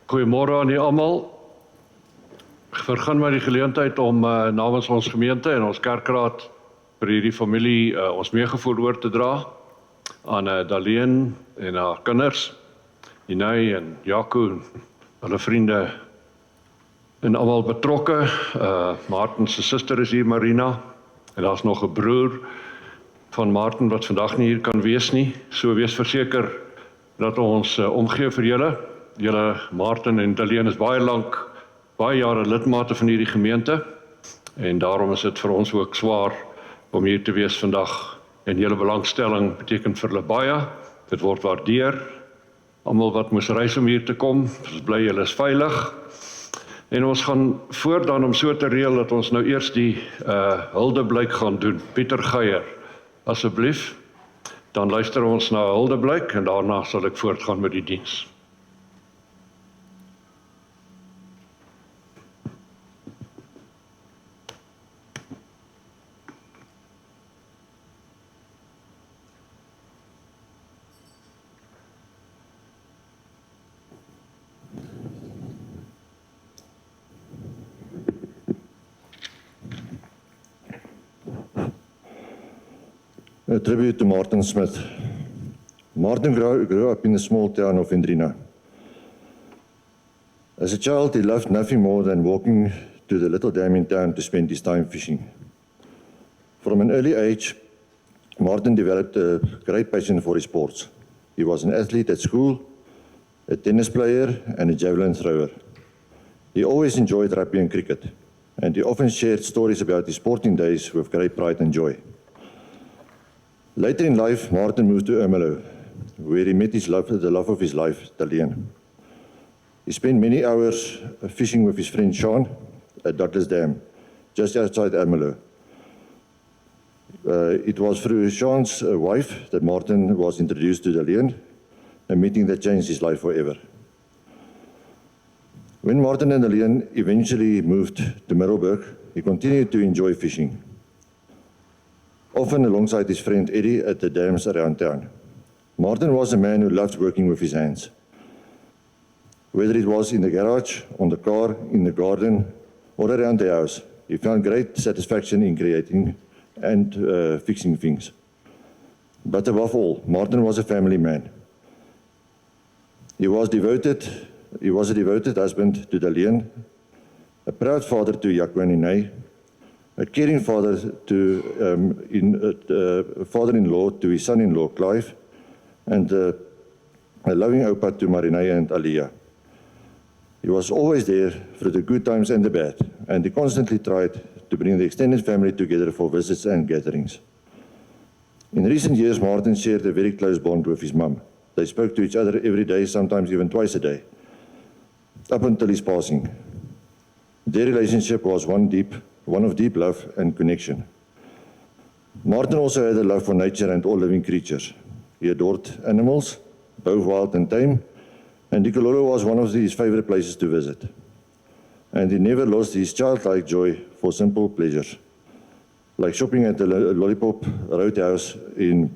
Goeiemôre aan julle almal. Ek vergun my die geleentheid om namens ons gemeente en ons kerkraad vir hierdie familie ons meegevoel oor te dra aan Daleen en haar kinders, Inay en Jaco, hulle vriende en almal betrokke. Martin se suster is hier, Marina, en daar's nog 'n broer van Martin wat vandag nie hier kan wees nie. So wees verseker dat ons omgee vir julle. Julle Martin en Daleen is baie jare lidmate van hierdie gemeente en daarom is dit vir ons ook swaar om hier te wees vandag en julle belangstelling beteken vir hulle baie. Dit word waardeer. Almal wat moes reis om hier te kom, ons bly julle is veilig. En ons gaan voort dan om so te reël dat ons nou eers die huldeblyk gaan doen. Pieter Geier, asseblief. Dan luister ons na huldeblyk en daarna sal ek voortgaan met die diens. A tribute to Martin Smith. Martin grew up in the small town of Vendrina. As a child, he loved nothing more than walking to the little dam in town to spend his time fishing. From an early age, Martin developed a great passion for his sports. He was an athlete at school, a tennis player, and a javelin thrower. He always enjoyed rugby and cricket, and he often shared stories about his sporting days with great pride and joy. Later in life, Martin moved to Ermelo, where he met the love of his life, Daleen. He spent many hours fishing with his friend Sean at Douglas Dam, just outside Ermelo. It was through Sean's wife that Martin was introduced to Daleen, a meeting that changed his life forever. When Martin and Daleen eventually moved to Middelburg, he continued to enjoy fishing, often alongside his friend Eddie at the dams around town. Martin was a man who loved working with his hands. Whether it was in the garage, on the car, in the garden, or around the house, he found great satisfaction in creating and fixing things. But above all, Martin was a family man. He was a devoted husband to Daleen, a proud father to Jaco and Inay, a caring father father-in-law to his son-in-law, Clive, and a loving opa to Marinaya and Aliyah. He was always there through the good times and the bad, and he constantly tried to bring the extended family together for visits and gatherings. In recent years, Martin shared a very close bond with his mum. They spoke to each other every day, sometimes even twice a day, up until his passing. Their relationship was one of deep love and connection. Martin also had a love for nature and all living creatures. He adored animals, both wild and tame, and Nicololo was one of his favorite places to visit. And he never lost his childlike joy for simple pleasures, like stopping at the Lollipop Roadhouse in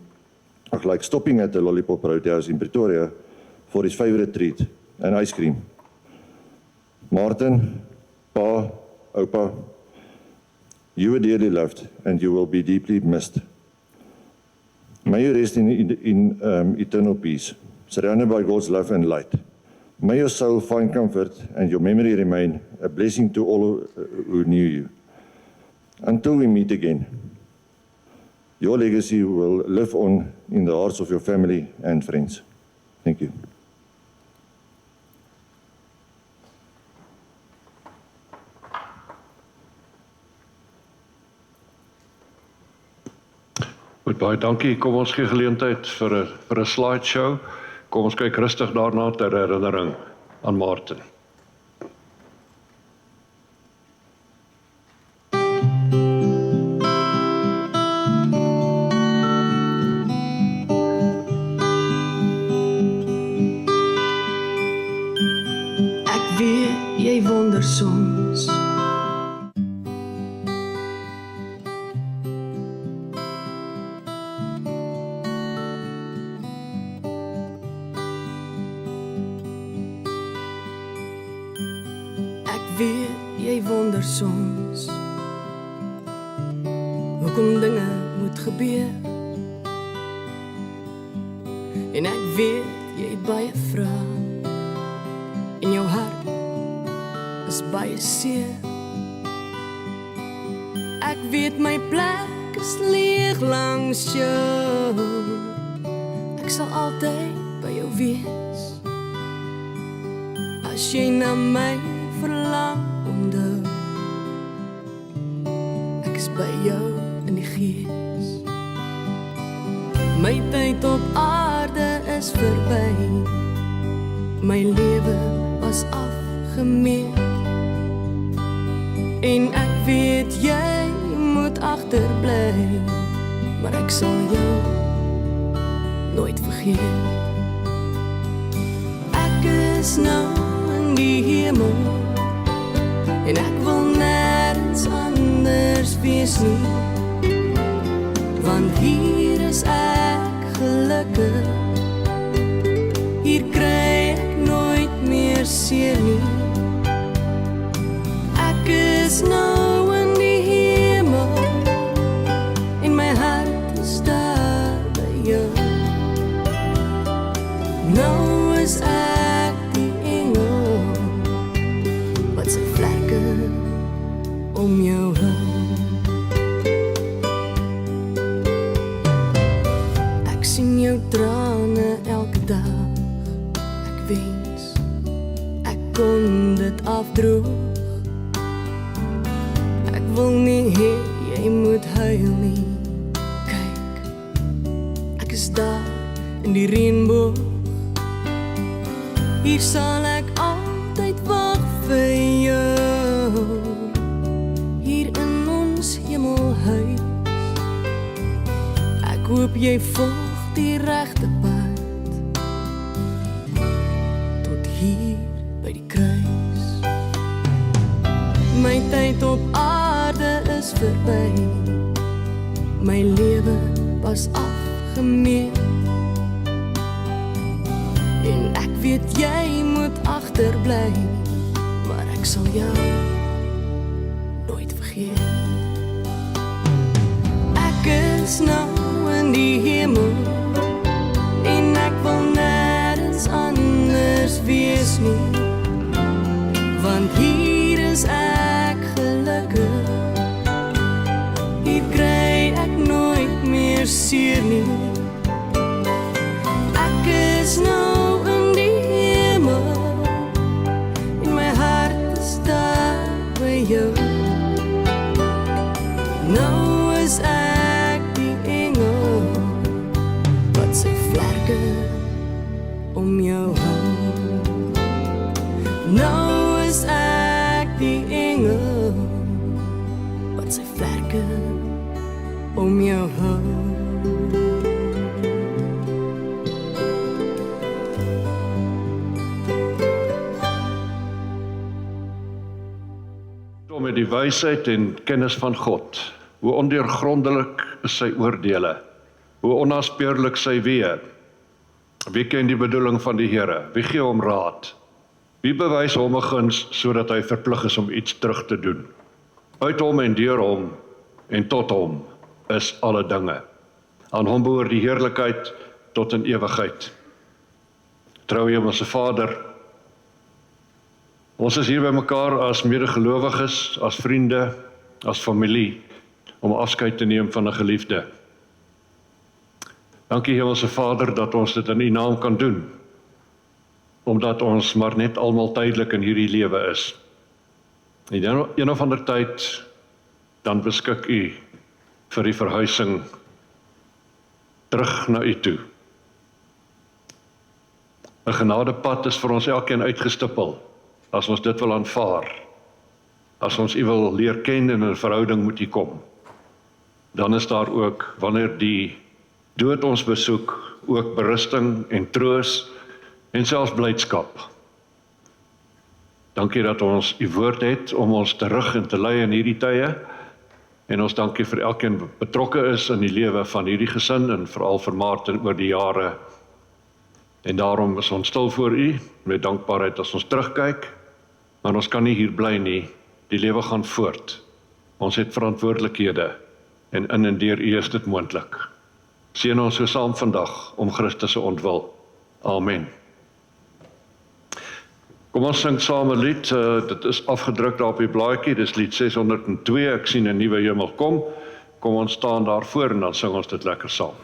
Pretoria for his favorite treat, an ice cream. Martin, Pa, Opa, you were dearly loved, and you will be deeply missed. May you rest in eternal peace, surrounded by God's love and light. May your soul find comfort and your memory remain a blessing to all who knew you. Until we meet again, your legacy will live on in the hearts of your family and friends. Thank you. Goed, baie dankie. Kom ons gee geleentheid vir 'n slideshow. Kom ons kyk rustig daarna ter herinnering aan Martin. Ek weet jy wonder soms weet jy wonder soms hoekom dinge moet gebeur. En ek weet jy het baie vrae en jou hart is baie seer. Ek weet my plek is leeg langs jou. Ek sal altyd by jou wees. As jy na my verlang onthou, ek is by jou in die gees. My tyd op aarde is verby. My lewe was afgemeet. En ek weet jy moet agterbly, maar ek sal jou nooit vergeet. Ek is nou in die hemel en ek wil nergens anders wees nie, want hier is ek gelukkig. Hier kry ek nooit meer seer nie. Ek is nou in die hemel en my hart is daar by jou. Nou is ek die engel wat sy vlerke om jou hou. Ek sien jou trane elke dag. Ek wens ek kon dit afdroog. Ek wil nie hê jy moet huil nie. Kyk, ek is daar in die reënboog. Hier sal ek altyd wag vir jou. Hier in ons hemelhuis. Ek hoop jy volg die regte pad tot hier by die kruis. My tyd op aarde is verby. My lewe was afgemeet. En ek weet jy moet agterbly, maar ek sal jou nooit vergeet. Ek is nou in die hemel en ek wil nergens anders wees nie, want hier is ek gelukkig. Hier kry ek nooit meer seer nie. Ek is nou in die hemel en my hart is daar by jou. Nou is ek die engel wat sy vlerke om jou hou. Nou is ek die engel wat sy vlerke om jou hou. Met die wysheid en kennis van God, hoe ondeurgrondelik is sy oordeele, hoe onnaspeurlik sy weë. Wie ken die bedoeling van die Here? Wie gee hom raad? Wie bewys hom 'n guns sodat hy verplig is om iets terug te doen? Uit hom en deur hom en tot hom is alle dinge. Aan hom behoort die heerlikheid tot in ewigheid. Troue Hemelse Vader, ons is hier by mekaar as medegelowiges, as vriende, as familie, om afskeid te neem van 'n geliefde. Dankie Hemelse Vader dat ons dit in U naam kan doen, omdat ons maar net almal tydelik in hierdie lewe is. En een of ander tyd, dan beskik U vir die verhuising terug na U toe. 'n Genadepad is vir ons elkeen uitgestippel, as ons dit wil aanvaar, as ons U wil leer ken en in 'n verhouding moet U kom, dan is daar ook, wanneer die dood ons besoek, ook berusting en troos en selfs blydskap. Dankie dat ons U woord het om ons te rig en te lei in hierdie tye, en ons dankie vir elkeen wat betrokke is in die lewe van hierdie gesin, en veral vir Martin oor die jare. En daarom is ons stil voor U, met dankbaarheid as ons terugkyk, Maar ons kan nie hier bly nie. Die lewe gaan voort. Ons het verantwoordelikhede en in en deur U is dit moontlik. Seën ons so saam vandag om Christus se ontwil. Amen. Kom ons sing saam 'n lied, dit is afgedruk daar op die blaadjie, dis lied 602, ek sien 'n nuwe hemel kom. Kom ons staan daarvoor en dan sing ons dit lekker saam.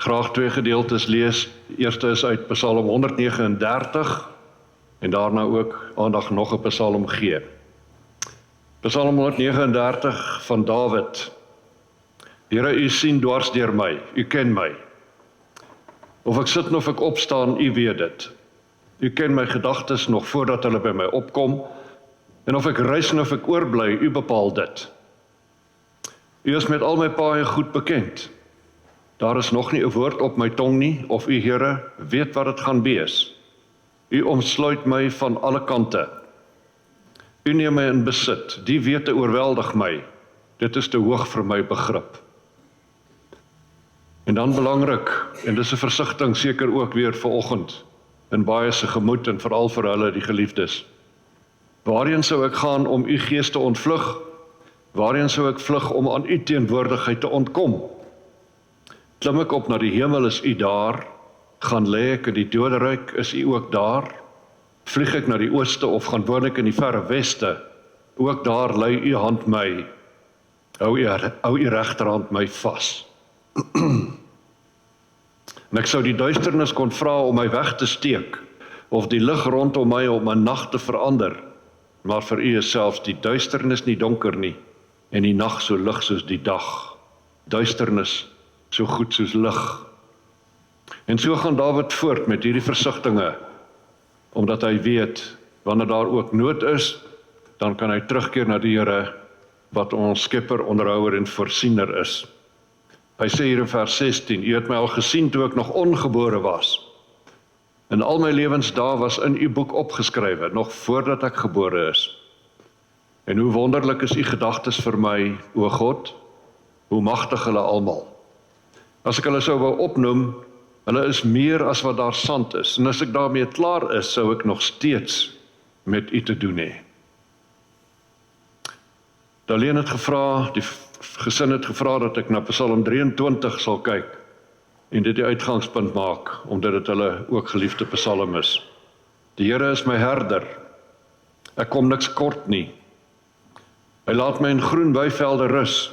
Graag twee gedeeltes lees. Die eerste is uit Psalm 139 en daarna ook aandag nog 'n Psalm gee. Psalm 139 van Dawid. Here, U sien dwars deur my, U ken my. Of ek sit of ek opstaan, U weet dit. U ken my gedagtes nog voordat hulle by my opkom, en of ek reis of ek oorbly, U bepaal dit. U is met al my paaie goed bekend. Daar is nog nie 'n woord op my tong nie, of U, Here, weet wat dit gaan wees. U omsluit my van alle kante. U neem my in besit, die wete oorweldig my. Dit is te hoog vir my begrip. En dan belangrik, en dis 'n versigtiging seker ook weer vanoggend, in baie se gemoed en veral vir hulle die geliefdes. Waarheen sou ek gaan om U gees te ontvlug? Waarheen sou ek vlug om aan U teenwoordigheid te ontkom? Klim ek op na die hemel, is U daar? Gaan lê ek in die doderyk, is U ook daar? Vlieg ek na die ooste of gaan woon ek in die verre weste? Ook daar lei U hand my. Hou U regterhand my vas. En ek sou die duisternis kon vra om my weg te steek, of die lig rondom my om 'n nag te verander, maar vir U is selfs die duisternis nie donker nie, en die nag so lig soos die dag. Duisternis so goed soos lig. En so gaan Dawid voort met hierdie versigtinge, omdat hy weet, wanneer daar ook nood is, dan kan hy terugkeer na die Here, wat ons skepper, onderhouer en voorsiener is. Hy sê hier in vers 16, U het my al gesien toe ek nog ongebore was. En al my lewensdae was in U boek opgeskrywe, nog voordat ek gebore is. En hoe wonderlik is U gedagtes vir my, o God, hoe magtig hulle almal. As ek hulle sou wou opnoem, hulle is meer as wat daar sand is, en as ek daarmee klaar is, sou ek nog steeds met U te doen hê. Daleen het gevra, die gesin het gevra dat ek na Psalm 23 sal kyk, en dit die uitgangspunt maak, omdat dit hulle ook geliefde psalm is. Die Here is my herder. Ek kom niks kort nie. Hy laat my in groen weivelde rus.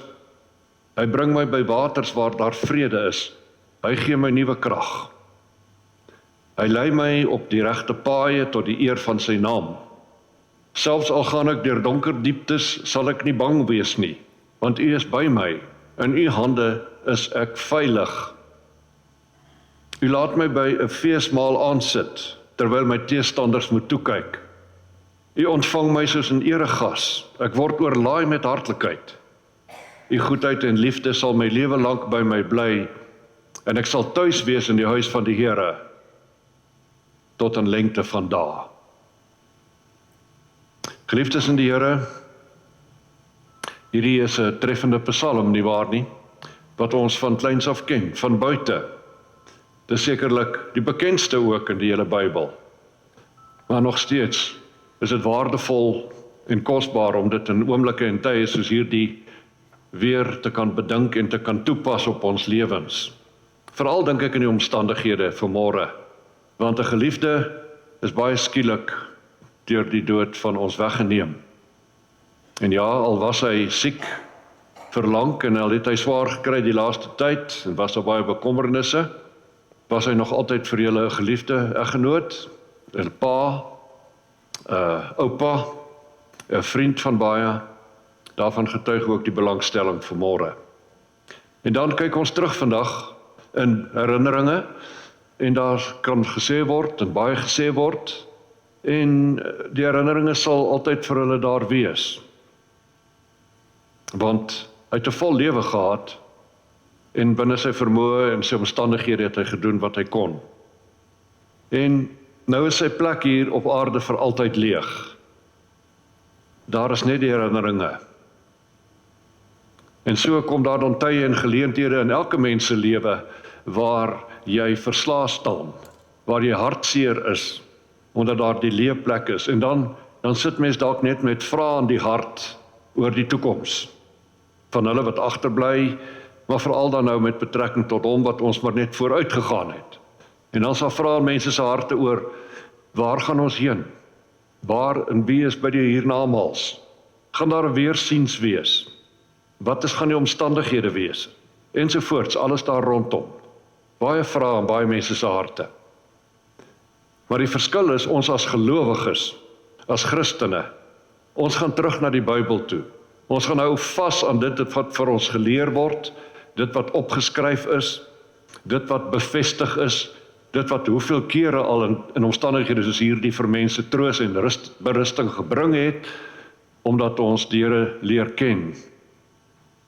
Hy bring my by waters waar daar vrede is. Hy gee my nuwe krag. Hy lei my op die regte paaie tot die eer van sy naam. Selfs al gaan ek deur donker dieptes, sal ek nie bang wees nie, want U is by my. In U hande is ek veilig. U laat my by 'n feesmaal aansit, terwyl my teestanders moet toekyk. U ontvang my soos 'n eregas. Ek word oorlaai met hartlikheid. U goedheid en liefde sal my lewe lank by my bly, en ek sal tuis wees in die huis van die Here, tot in lengte van dae. Geliefdes in die Here, hierdie is 'n treffende psalm, nie waar nie, wat ons van kleins af ken, van buite. Dis sekerlik die bekendste ook in die hele Bybel. Maar nog steeds is dit waardevol en kosbaar om dit in oomblikke en tye soos hierdie weer te kan bedink en te kan toepas op ons lewens. Veral dink ek in die omstandighede vanmôre, want 'n geliefde is baie skielik deur die dood van ons weggeneem. En ja, al was hy siek verlang en al het hy swaar gekry die laaste tyd en was daar baie bekommernisse, was hy nog altyd vir julle 'n geliefde eggenoot, 'n pa, 'n oupa, 'n vriend van baie. Daarvan getuig ook die belangstelling vanmôre. En dan kyk ons terug vandag in herinneringe, en daar kan gesê word, en baie gesê word, en die herinneringe sal altyd vir hulle daar wees. Want hy het 'n vol lewe gehad, en binne sy vermoë en sy omstandighede het hy gedoen wat hy kon. En nou is sy plek hier op aarde vir altyd leeg. Daar is net die herinneringe. En so kom daar dan tye en geleenthede in elke mens se lewe waar jy verslae staan, waar jy hartseer is, omdat daar die leë plek is. En dan sit mens dalk net met vrae in die hart oor die toekoms, van hulle wat agterbly, maar veral dan nou met betrekking tot hom wat ons maar net vooruit gegaan het. En dan sal vra mense se harte oor, waar gaan ons heen? Waar en wie is by die hiernamaals? Gaan daar 'n weersiens wees? Wat gaan die omstandighede wees? Ensovoorts, alles daar rondom. Baie vrae in baie mense se harte. Maar die verskil is, ons as gelowiges, as Christene, ons gaan terug na die Bybel toe. Ons gaan hou vas aan dit wat vir ons geleer word, dit wat opgeskryf is, dit wat bevestig is, dit wat hoeveel kere al in omstandighede soos hierdie vir mense troos en berusting gebring het, omdat ons die Here leer ken.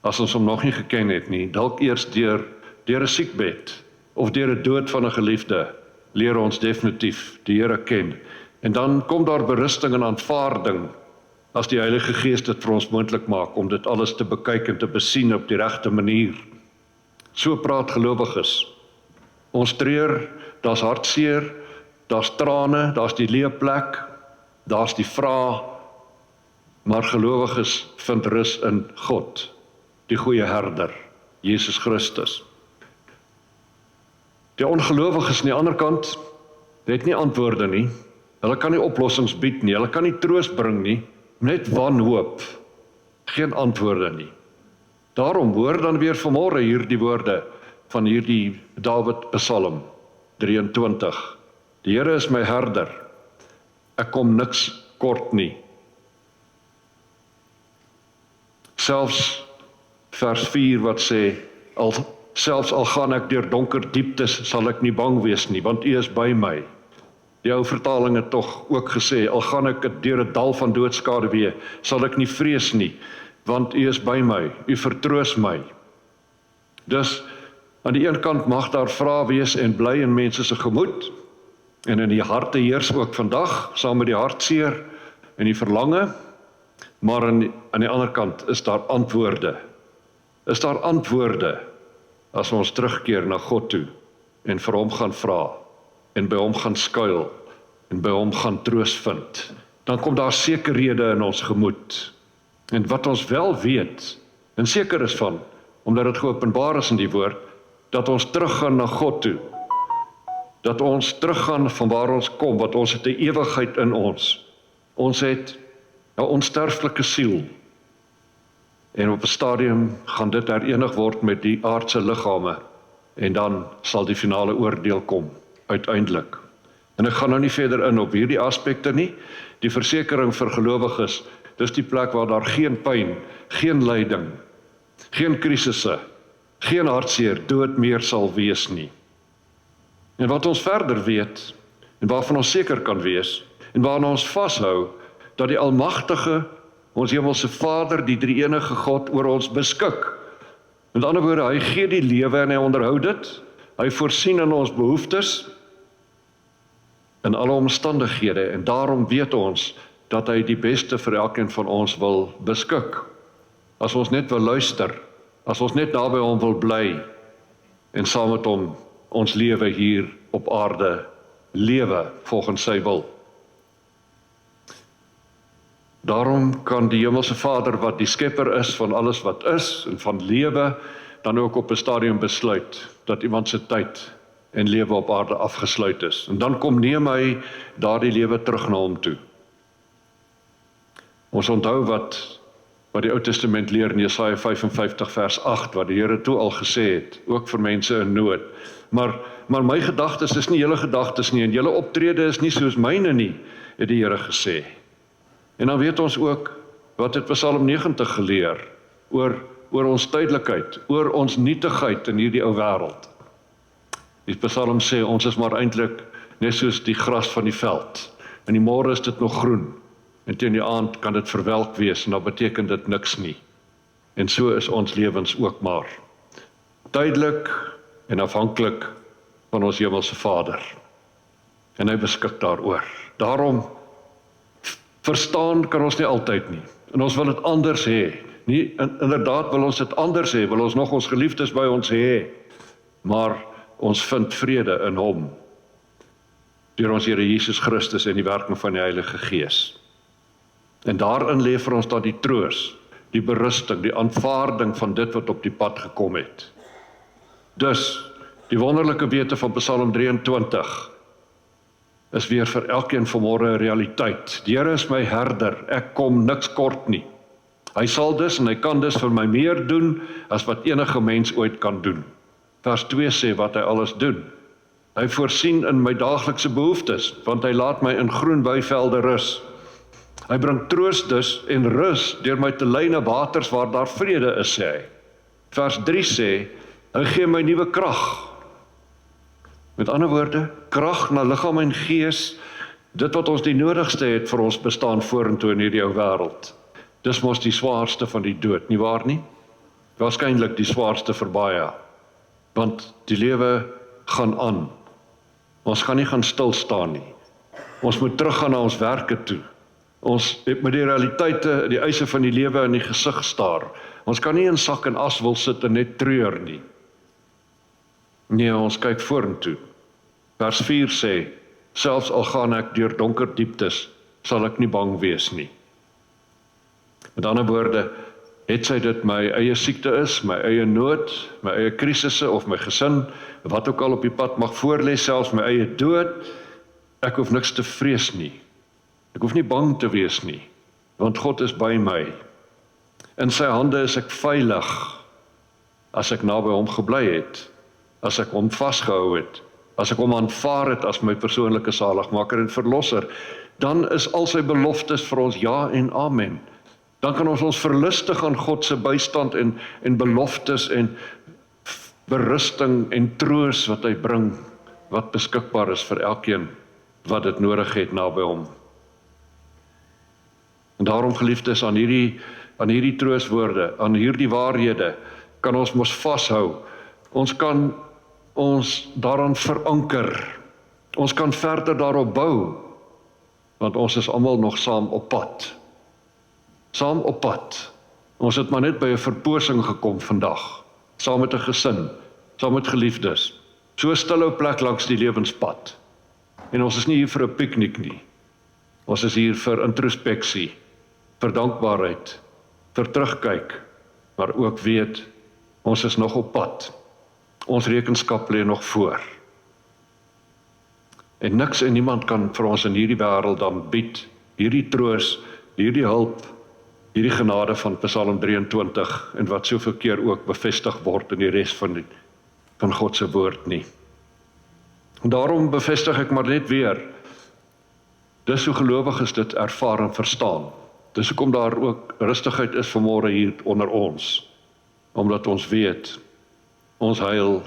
As ons hom nog nie geken het nie, dalk eers deur 'n siekbed, of deur 'n dood van 'n geliefde, leer ons definitief die Here ken. En dan kom daar berusting en aanvaarding, as die Heilige Gees dit vir ons moontlik maak, om dit alles te bekyk en te besien op die regte manier. So praat gelowiges. Ons treur, daar's hartseer, daar's trane, daar's die leë plek, daar's die vrae, maar gelowiges vind rus in God, die goeie herder, Jesus Christus. Die ongelowiges aan die ander kant, het nie antwoorde nie, hulle kan nie oplossings bied nie, hulle kan nie troos bring nie, net wanhoop, geen antwoorde nie. Daarom hoor dan weer vanmôre hierdie woorde van hierdie Dawid Psalm 23. Die Here is my herder, ek kom niks kort nie. Selfs vers 4 wat sê, selfs al gaan ek deur donker dieptes, sal ek nie bang wees nie, want U is by my. Die ou vertaling het tog ook gesê, al gaan ek deur 'n dal van doodskaduwee, sal ek nie vrees nie, want U is by my, U vertroos my. Dus aan die een kant mag daar vrae wees en bly in mense se gemoed, en in die harte heers ook vandag, saam met die hartseer en die verlange, maar aan die ander kant is daar antwoorde. Is daar antwoorde as ons terugkeer na God toe en vir hom gaan vra en by hom gaan skuil en by hom gaan troos vind. Dan kom daar sekerhede in ons gemoed. En wat ons wel weet en seker is van, omdat dit geopenbaar is in die woord, dat ons teruggaan na God toe dat ons teruggaan van waar ons kom, want ons het 'n ewigheid in ons. Ons het 'n onsterflike siel. En op 'n stadium gaan dit herenig word met die aardse liggame, en dan sal die finale oordeel kom, uiteindelik. En ek gaan nou nie verder in op hierdie aspekte nie. Die versekering vir gelowiges, dis die plek waar daar geen pyn, geen lyding, geen krisisse, geen hartseer, dood meer sal wees nie. En wat ons verder weet, en waarvan ons seker kan wees, en waarna ons vashou, dat die Almagtige, ons hemelse Vader, die drie-enige God, oor ons beskik. Met ander woorde, hy gee die lewe en hy onderhou dit, hy voorsien in ons behoeftes, in alle omstandighede, en daarom weet ons, dat hy die beste vir elkeen van ons wil beskik. As ons net wil luister, as ons net naby hom wil bly, en saam met hom ons lewe hier op aarde lewe volgens sy wil. Daarom kan die hemelse Vader, wat die skepper is van alles wat is en van lewe, dan ook op 'n stadium besluit dat iemand se tyd en lewe op aarde afgesluit is. En dan neem hy daardie lewe terug na hom toe. Ons onthou wat die Ou Testament leer in Jesaja 55 vers 8, wat die Here toe al gesê het, ook vir mense in nood. Maar my gedagtes is nie julle gedagtes nie, en julle optrede is nie soos myne nie, het die Here gesê. En dan weet ons ook, wat het Psalm 90 geleer, oor ons tydelikheid, oor ons nietigheid in hierdie ou wêreld. Die Psalm sê, ons is maar eintlik net soos die gras van die veld. In die môre is dit nog groen, en teen die aand kan dit verwelk wees, en dan beteken dit niks nie. En so is ons lewens ook maar. Tydelik en afhanklik van ons hemelse Vader. En hy beskik daaroor. Daarom verstaan kan ons nie altyd nie. En ons wil dit anders hê. Nie, inderdaad wil ons dit anders hê, wil ons nog ons geliefdes by ons hê. Maar ons vind vrede in hom, deur ons Here Jesus Christus en die werking van die Heilige Gees. En daarin lê vir ons dan die troos, die berusting, die aanvaarding van dit wat op die pad gekom het. Dus, die wonderlike wete van Psalm 23 is weer vir elkeen vanmôre 'n realiteit. Die Here is my herder, ek kom niks kort nie. Hy sal dus en hy kan dus vir my meer doen as wat enige mens ooit kan doen. Vers 2 sê wat hy alles doen. Hy voorsien in my daaglikse behoeftes, want hy laat my in groen weivelde rus. Hy bring troos dus en rus deur my te lei na waters waar daar vrede is, sê hy. Vers 3 sê, hy gee my nuwe krag. Met ander woorde, krag na liggaam en gees, dit wat ons die nodigste het vir ons bestaan vorentoe in hierdie ou wêreld. Dis mos die swaarste van die dood, nie waar nie? Waarskynlik die swaarste vir baie, want die lewe gaan aan. Ons gaan nie gaan stil staan nie. Ons moet teruggaan na ons werke toe. Ons met die realiteite, die eise van die lewe in die gesig staar. Ons kan nie in sak en as wil sit en net treur nie. Nee, ons kyk vorentoe. Vers 4 sê, selfs al gaan ek deur donker dieptes, sal ek nie bang wees nie. Met ander woorde, het sy dit my eie siekte is, my eie nood, my eie krisisse of my gesin, wat ook al op die pad mag voorlê, selfs my eie dood, ek hoef niks te vrees nie. Ek hoef nie bang te wees nie, want God is by my. In sy hande is ek veilig, as ek naby hom gebly het, as ek hom vasgehou het, as ek hom aanvaar het as my persoonlike saligmaker en verlosser, dan is al sy beloftes vir ons ja en amen. Dan kan ons verlustig aan God se bystand en beloftes en berusting en troos wat hy bring, wat beskikbaar is vir elkeen wat dit nodig het naby hom. En daarom, geliefdes, aan hierdie trooswoorde, aan hierdie waarhede, kan ons mos vashou. Ons kan ons daaraan veranker. Ons kan verder daarop bou, want ons is almal nog saam op pad. Saam op pad. Ons het maar net by 'n verposing gekom vandag, saam met 'n gesin, saam met geliefdes. So 'n stille plek langs die lewenspad. En ons is nie hier vir 'n piknik nie. Ons is hier vir introspeksie, vir dankbaarheid, vir terugkyk, maar ook weet, ons is nog op pad. Ons rekenskap lê nog voor. En niks en niemand kan vir ons in hierdie wêreld dan bied, hierdie troos, hierdie hulp, hierdie genade van Psalm 23, en wat soveel keer ook bevestig word in die res van God se woord nie. En daarom bevestig ek maar net weer, dis hoe gelowiges dit ervaar en verstaan. Dis hoekom daar ook rustigheid is vanmôre hier onder ons, omdat ons weet, ons heil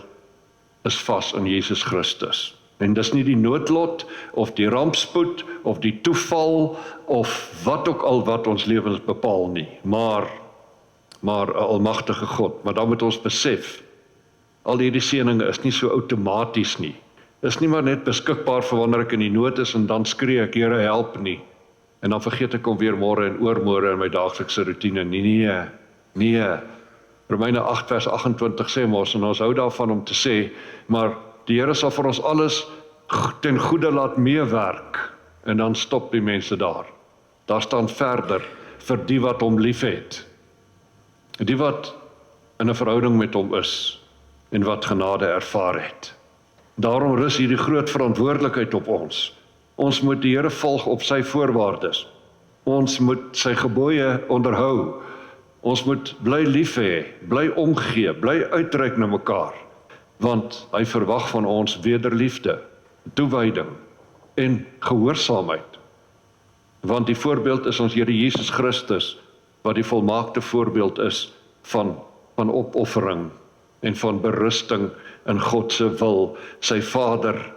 is vas in Jesus Christus. En dis nie die noodlot, of die rampspoed, of die toeval, of wat ook al wat ons lewens bepaal nie, maar 'n almagtige God. Maar dan moet ons besef, al hierdie seëninge is nie so outomaties nie. Is nie maar net beskikbaar vir wanneer ek in die nood is en dan skree ek, Here help nie. En dan vergeet ek hom weer môre en oormôre in my daaglikse roetine. Nee. Romeine 8 vers 28 sê mos, en ons hou daarvan om te sê, maar die Here sal vir ons alles ten goeie laat meewerk. En dan stop die mense daar. Daar staan verder, vir die wat hom liefhet. Die wat in 'n verhouding met hom is, en wat genade ervaar het. Daarom rus hierdie groot verantwoordelikheid op ons. Ons moet die Here volg op sy voorwaardes. Ons moet sy gebooie onderhou. Ons moet bly lief hê, bly omgee, bly uitreik na mekaar. Want hy verwag van ons wederliefde, toewyding en gehoorsaamheid. Want die voorbeeld is ons Here Jesus Christus, wat die volmaakte voorbeeld is van opoffering en van berusting in God se wil, sy Vader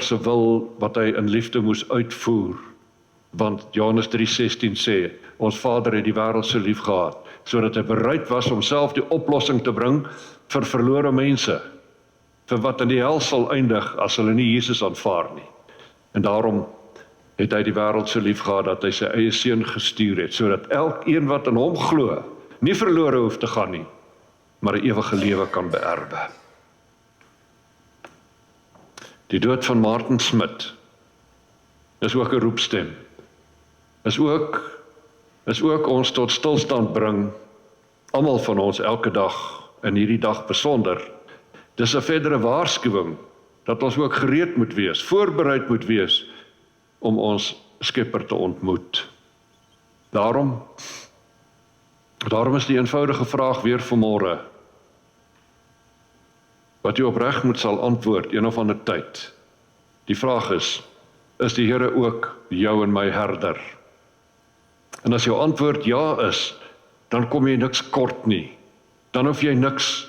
se wil wat hy in liefde moes uitvoer. Want Johannes 3:16 sê, ons Vader het die wêreld so lief gehad, sodat hy bereid was om self die oplossing te bring vir verlore mense, vir wat in die hel sal eindig as hulle nie Jesus aanvaar nie. En daarom het hy die wêreld so lief gehad dat hy sy eie seun gestuur het, sodat elkeen wat in hom glo, nie verlore hoef te gaan nie, maar 'n ewige lewe kan beerwe. Die dood van Martin Smit is ook 'n roepstem. Is ook ons tot stilstand bring, almal van ons elke dag, en hierdie dag besonder. Dis 'n verdere waarskuwing, dat ons ook gereed moet wees, voorbereid moet wees, om ons Skepper te ontmoet. Daarom is die eenvoudige vraag weer vanmôre, wat jy opreg moet sal antwoord, een of ander tyd. Die vraag is die Here ook jou en my herder? En as jou antwoord ja is, dan kom jy niks kort nie. Dan hoef jy niks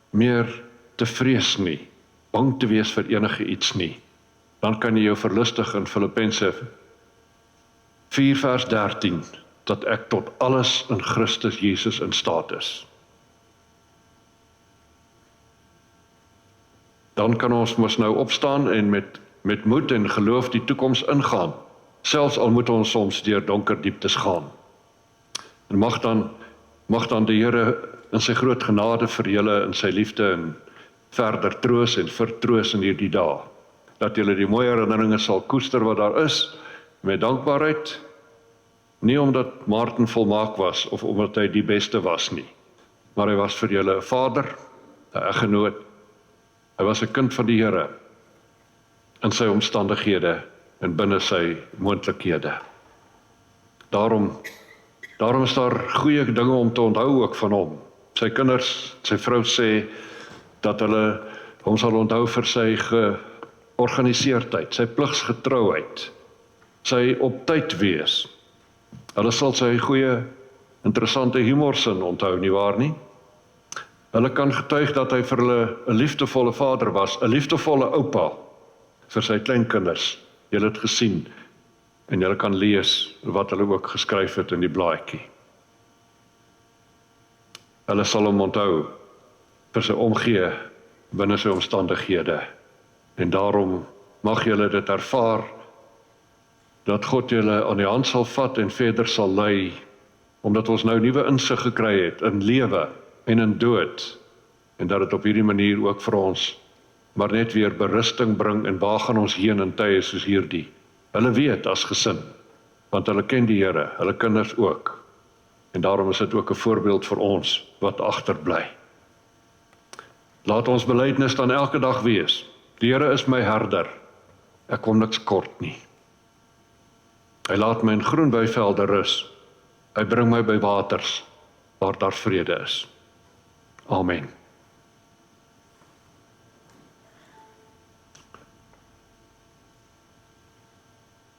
meer te vrees nie, bang te wees vir enige iets nie. Dan kan jy jou verlustig in Filippense 4 vers 13, dat ek tot alles in Christus Jesus in staat is. Dan kan ons mos nou opstaan en met moed en geloof die toekoms ingaan, selfs al moet ons soms deur donker dieptes gaan. En mag dan die Here in sy groot genade vir julle in sy liefde en verder troos en vertroos in hierdie dae, dat julle die mooi herinneringe sal koester wat daar is, met dankbaarheid, nie omdat Martin volmaak was of omdat hy die beste was nie, maar hy was vir julle 'n vader, 'n eggenoot, hy was 'n kind van die Here in sy omstandighede en binne sy moontlikhede. Daarom is daar goeie dinge om te onthou ook van hom. Sy kinders, sy vrou sê dat hulle hom sal onthou vir sy georganiseerdheid, sy pligsgetrouheid, sy op tyd wees. Hulle sal sy goeie, interessante humorsin onthou, nie waar nie? Hulle kan getuig dat hy vir hulle 'n liefdevolle vader was, 'n liefdevolle oupa vir sy kleinkinders. Julle het gesien en julle kan lees wat hulle ook geskryf het in die blaadjie. Hulle sal hom onthou vir sy omgee binne sy omstandighede. En daarom mag julle dit ervaar, dat God julle aan die hand sal vat en verder sal lei, omdat ons nou nuwe insig gekry het in lewe en in dood, en dat dit op hierdie manier ook vir ons maar net weer berusting bring, en waar gaan ons heen in tye soos hierdie? Hulle weet as gesin, want hulle ken die Here, hulle kinders ook, en daarom is dit ook 'n voorbeeld vir ons wat agterbly. Laat ons belydenis dan elke dag wees, Die Here is my herder, ek kom niks kort nie. Hy laat my in groen weivelde rus, hy bring my by waters, waar daar vrede is. Amen.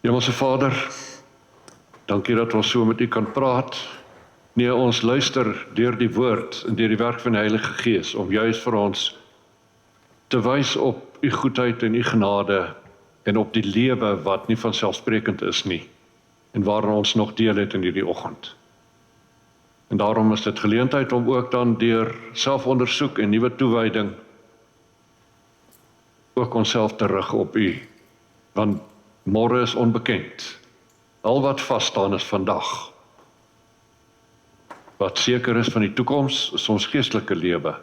Hemelse Vader, dankie dat ons so met U kan praat. Nee, ons luister deur die woord en deur die werk van die Heilige Gees om juis vir ons te wys op U goedheid en U genade en op die lewe wat nie vanselfsprekend is nie en waarin ons nog deel het in hierdie oggend. En daarom is dit geleentheid om ook dan deur selfondersoek en nuwe toewyding ook onsself te rig op U, want môre is onbekend. Al wat vas staan is vandag. Wat seker is van die toekoms is ons geestelike lewe,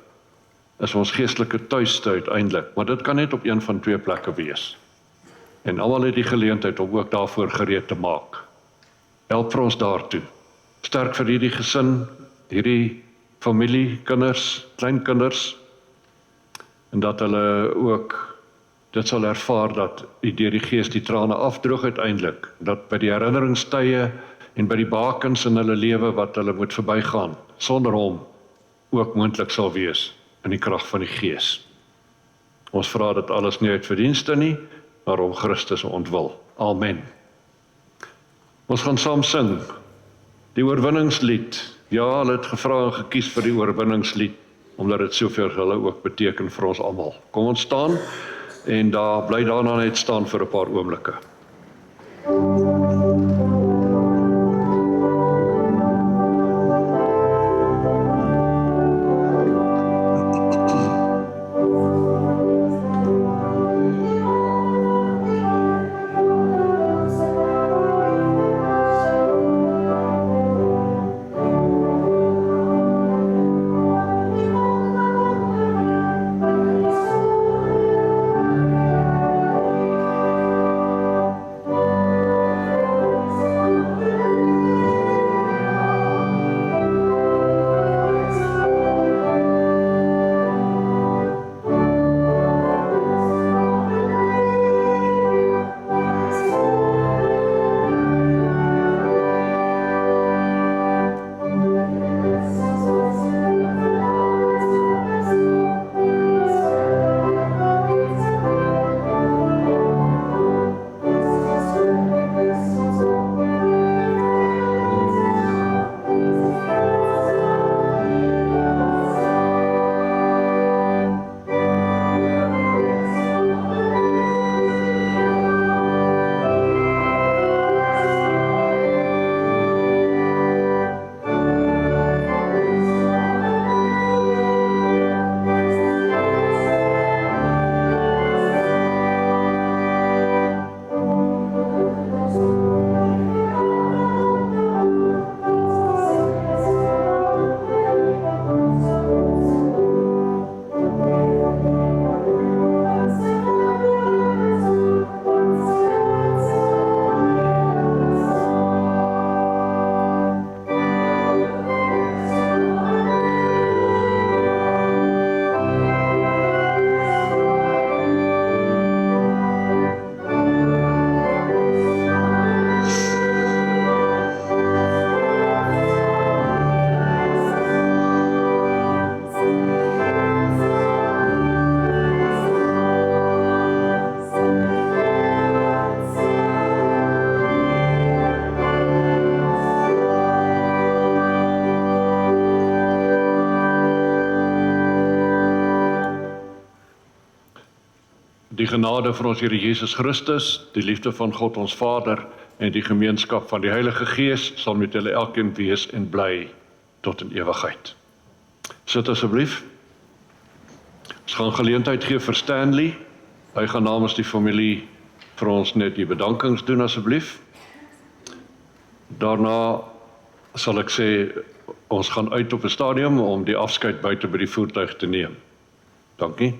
is ons geestelike tuiste uiteindelik, maar dit kan net op een van twee plekke wees. En almal het die geleentheid om ook daarvoor gereed te maak. Help vir ons daartoe. Sterk vir hierdie gesin, hierdie familie, kinders, kleinkinders, en dat hulle ook dit sal ervaar dat U deur die Gees die trane afdroog uiteindelik, dat by die herinneringstye en by die bakens in hulle lewe wat hulle moet verbygaan, sonder Hom ook moontlik sal wees in die krag van die Gees. Ons vra dit alles nie uit verdienste nie, maar om Christus ontwil. Amen. Ons gaan saam sing die oorwinningslied. Ja, hulle het gevra en gekies vir die oorwinningslied, omdat dit soveel vir hulle ook beteken vir ons almal. Kom ons staan en daar bly daarna net staan vir 'n paar oomblikke. Die genade van ons Here Jesus Christus, die liefde van God ons Vader en die gemeenskap van die Heilige Gees sal met julle elkeen wees en bly tot in ewigheid. Sit asseblief. Ons gaan geleentheid gee vir Stanley. Hy gaan namens die familie vir ons net die bedankings doen asseblief. Daarna sal ek sê ons gaan uit op 'n stadium om die afskeid buite by die voertuig te neem. Dankie.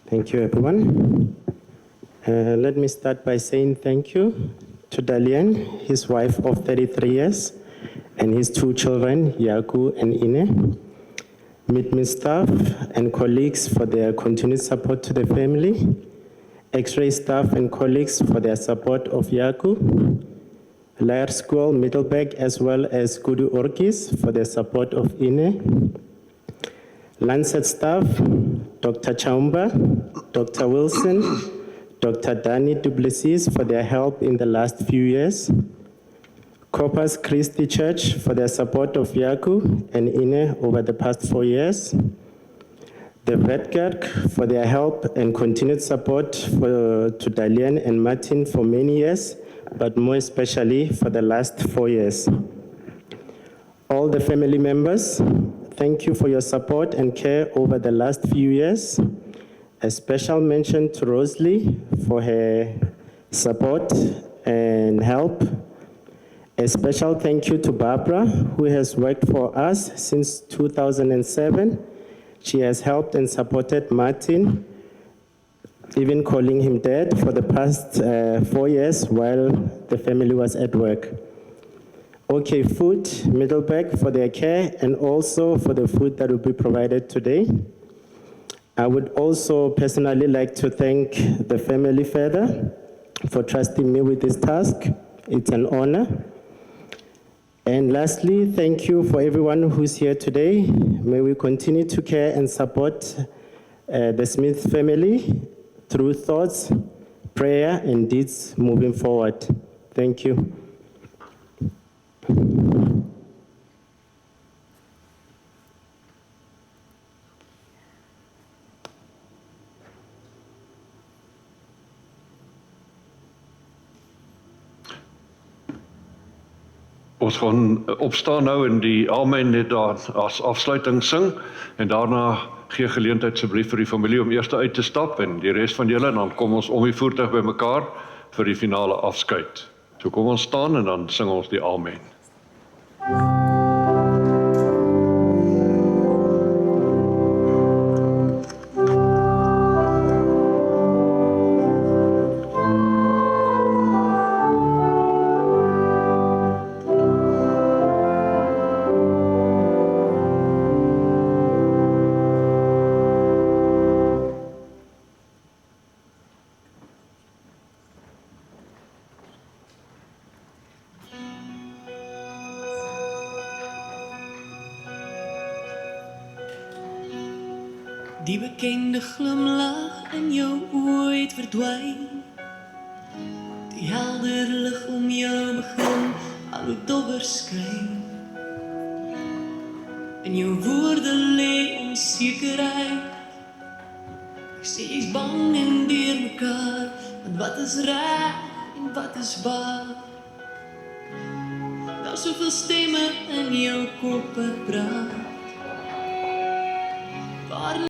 Thank you, everyone. Let me start by saying thank you to Dalian, his wife of 33 years, and his two children, Yaku and Ine. Meet staff and colleagues for their continued support to the family. X-ray staff and colleagues for their support of Yaku. Lair School, Middleburg, as well as Kudu Orkis for their support of Ine. Lancet staff, Dr. Chaumba, Dr. Wilson, Dr. Danny Duplessis for their help in the last few years. Corpus Christi Church for their support of Yaku and Ine over the past 4 years. The Vetkerk for their help and continued support to Dalian and Martin for many years, but more especially for the last 4 years. All the family members, thank you for your support and care over the last few years. A special mention to Rosalie for her support and help. A special thank you to Barbara, who has worked for us since 2007. She has helped and supported Martin, even calling him dad for the past 4 years while the family was at work. OK Food, Middleburg for their care and also for the food that will be provided today. I would also personally like to thank the family further for trusting me with this task. It's an honor. And lastly, thank you for everyone who's here today. May we continue to care and support the Smith family through thoughts, prayer, and deeds moving forward. Thank you. Ons gaan opstaan nou en die amen net daar as afsluiting sing en daarna gee geleentheid asseblief vir die familie om eers uit te stap en die res van julle en dan kom ons om die voertuig bymekaar vir die finale afskeid. So kom ons staan en dan sing ons die amen. Die bekende glimlach in jou ooit verdwyn. Die helder lig om jou begin al hoe dowwer skyn. In jou woorde lê onsekerheid. Ek sê jy's bang en deur mekaar, want wat is reg en wat is waar? Daar's soveel stemme in jou kop wat praat. Waar